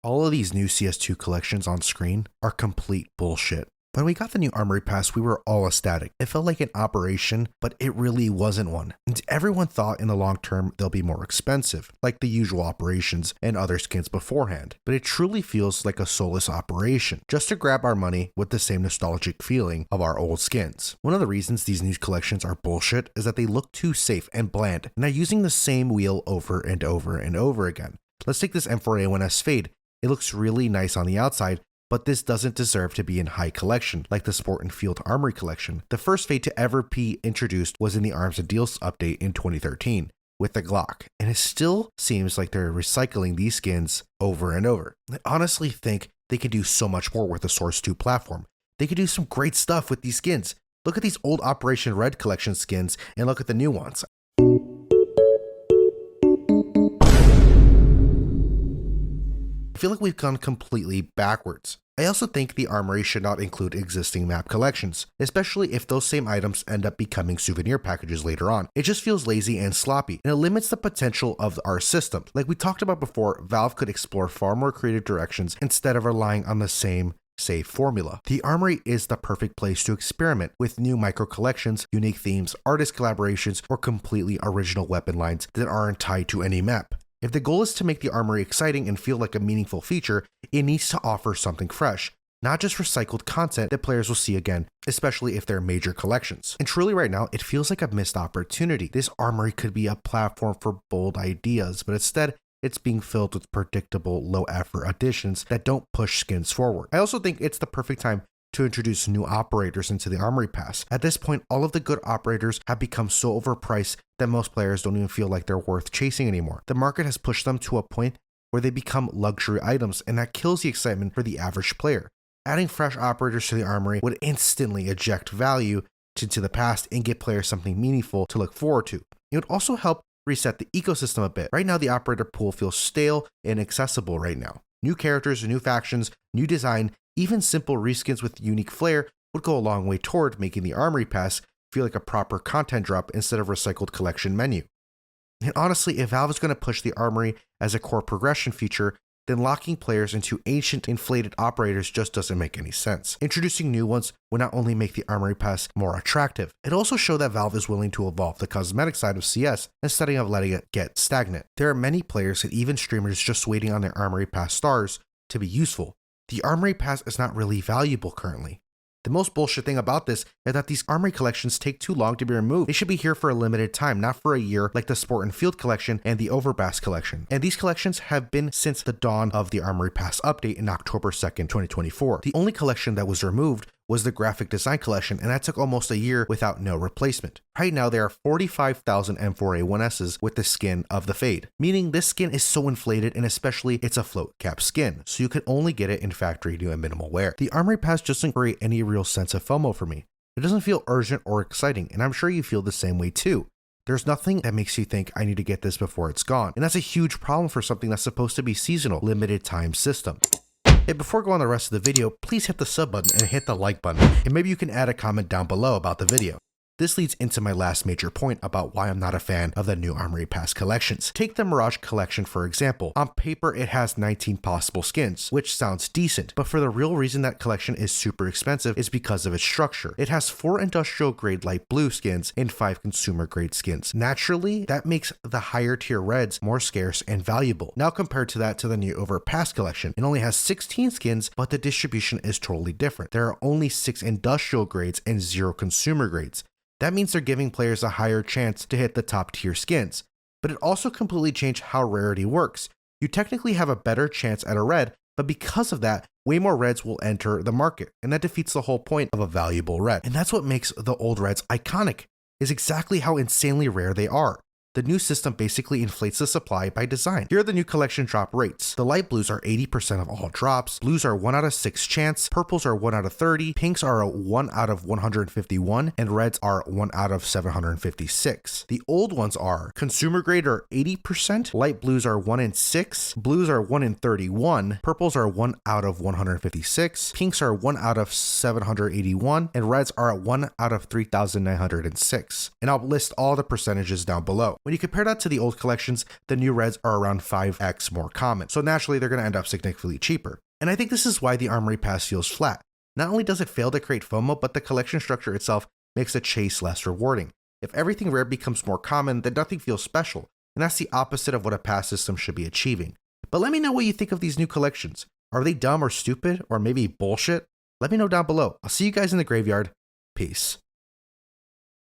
All of these new CS2 collections on screen are complete bullshit. When we got the new Armory Pass, we were all ecstatic. It felt like an operation, but it really wasn't one. And everyone thought in the long term they'll be more expensive, like the usual operations and other skins beforehand. But it truly feels like a soulless operation, just to grab our money with the same nostalgic feeling of our old skins. One of the reasons these new collections are bullshit is that they look too safe and bland, and are using the same wheel over and over and over again. Let's take this M4A1S Fade. It looks really nice on the outside, but this doesn't deserve to be in high collection, like the Sport and Field Armory collection. The first Fade to ever be introduced was in the Arms and Deals update in 2013 with the Glock, and it still seems like they're recycling these skins over and over. I honestly think they could do so much more with the Source 2 platform. They could do some great stuff with these skins. Look at these old Operation Red collection skins and look at the new ones. I feel like we've gone completely backwards. I also think the Armory should not include existing map collections, especially if those same items end up becoming souvenir packages later on. It just feels lazy and sloppy, and it limits the potential of our system. Like we talked about before, Valve could explore far more creative directions instead of relying on the same safe formula. The Armory is the perfect place to experiment with new micro collections, unique themes, artist collaborations, or completely original weapon lines that aren't tied to any map. If the goal is to make the Armory exciting and feel like a meaningful feature, it needs to offer something fresh, not just recycled content that players will see again, especially if they're major collections. And truly right now, it feels like a missed opportunity. This Armory could be a platform for bold ideas, but instead, it's being filled with predictable, low-effort additions that don't push skins forward. I also think it's the perfect time to introduce new operators into the Armory Pass. At this point, all of the good operators have become so overpriced that most players don't even feel like they're worth chasing anymore. The market has pushed them to a point where they become luxury items, and that kills the excitement for the average player. Adding fresh operators to the Armory would instantly eject value into the past and give players something meaningful to look forward to. It would also help reset the ecosystem a bit. Right now, the operator pool feels stale and inaccessible right now. New characters, new factions, new design, even simple reskins with unique flair would go a long way toward making the Armory Pass feel like a proper content drop instead of a recycled collection menu. And honestly, if Valve is going to push the Armory as a core progression feature, then locking players into ancient inflated operators just doesn't make any sense. Introducing new ones would not only make the Armory Pass more attractive, it also show that Valve is willing to evolve the cosmetic side of CS instead of letting it get stagnant. There are many players and even streamers just waiting on their Armory Pass stars to be useful. The Armory Pass is not really valuable currently. The most bullshit thing about this is that these Armory collections take too long to be removed. They should be here for a limited time, not for a year like the Sport and Field collection and the Overbass collection. And these collections have been since the dawn of the Armory Pass update in October 2nd, 2024. The only collection that was removed was the graphic design collection, and that took almost a year without no replacement. Right now, there are 45,000 M4A1Ss with the skin of the Fade, meaning this skin is so inflated, and especially it's a float cap skin, so you can only get it in factory new and minimal wear. The Armory Pass doesn't create any real sense of FOMO for me. It doesn't feel urgent or exciting, and I'm sure you feel the same way too. There's nothing that makes you think I need to get this before it's gone, and that's a huge problem for something that's supposed to be seasonal, limited time system. Hey, before going on the rest of the video, please hit the sub button and hit the like button, and maybe you can add a comment down below about the video. This leads into my last major point about why I'm not a fan of the new Armory Pass collections. Take the Mirage collection for example. On paper, it has 19 possible skins, which sounds decent, but for the real reason that collection is super expensive is because of its structure. It has 4 industrial grade light blue skins and 5 consumer grade skins. Naturally, that makes the higher tier reds more scarce and valuable. Now compared to that to the new Overpass collection, it only has 16 skins, but the distribution is totally different. There are only 6 industrial grades and 0 consumer grades. That means they're giving players a higher chance to hit the top tier skins, but it also completely changed how rarity works. You technically have a better chance at a red, but because of that, way more reds will enter the market, and that defeats the whole point of a valuable red. And that's what makes the old reds iconic, is exactly how insanely rare they are. The new system basically inflates the supply by design. Here are the new collection drop rates. The light blues are 80% of all drops, blues are 1 out of 6 chance, purples are 1 out of 30, pinks are 1 out of 151, and reds are 1 out of 756. The old ones are consumer grade are 80%, light blues are 1 in 6, blues are 1 in 31, purples are 1 out of 156, pinks are 1 out of 781, and reds are 1 out of 3,906. And I'll list all the percentages down below. When you compare that to the old collections, the new reds are around 5x more common, so naturally they're going to end up significantly cheaper. And I think this is why the Armory Pass feels flat. Not only does it fail to create FOMO, but the collection structure itself makes the chase less rewarding. If everything rare becomes more common, then nothing feels special, and that's the opposite of what a pass system should be achieving. But let me know what you think of these new collections. Are they dumb or stupid, or maybe bullshit? Let me know down below. I'll see you guys in the graveyard. Peace.